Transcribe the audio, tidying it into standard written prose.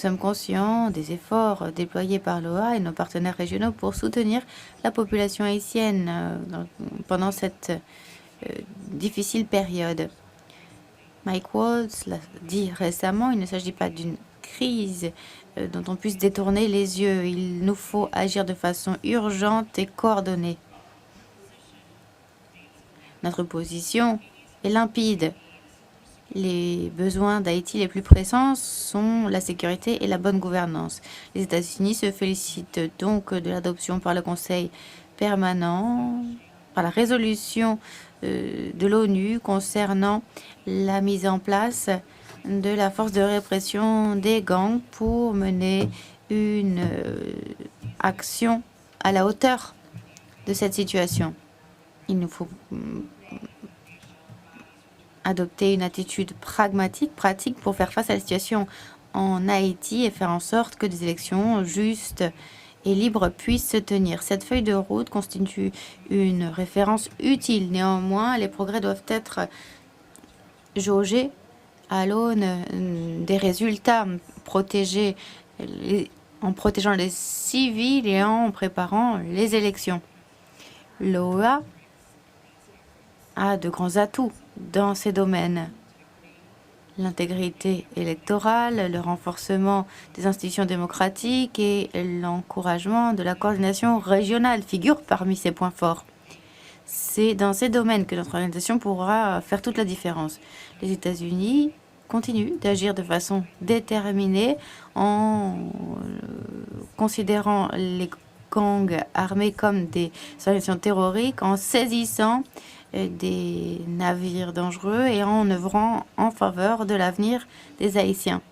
Nous sommes conscients des efforts déployés par l'OA et nos partenaires régionaux pour soutenir la population haïtienne pendant cette difficile période. Mike Waltz l'a dit récemment, il ne s'agit pas d'une crise dont on puisse détourner les yeux. Il nous faut agir de façon urgente et coordonnée. Notre position est limpide. Les besoins d'Haïti les plus pressants sont la sécurité et la bonne gouvernance. Les États-Unis se félicitent donc de l'adoption par le Conseil permanent, par la résolution de l'ONU concernant la mise en place de la force de répression des gangs pour mener une action à la hauteur de cette situation. Il nous faut adopter une attitude pragmatique, pratique pour faire face à la situation en Haïti et faire en sorte que des élections justes et libres puissent se tenir. Cette feuille de route constitue une référence utile. Néanmoins, les progrès doivent être jaugés à l'aune des résultats, en protégeant les civils et en préparant les élections. L'OA a de grands atouts dans ces domaines. L'intégrité électorale, le renforcement des institutions démocratiques et l'encouragement de la coordination régionale figurent parmi ces points forts. C'est dans ces domaines que notre organisation pourra faire toute la différence. Les États-Unis continuent d'agir de façon déterminée en considérant les gangs armés comme des organisations terroristes, en saisissant des navires dangereux et en œuvrant en faveur de l'avenir des Haïtiens.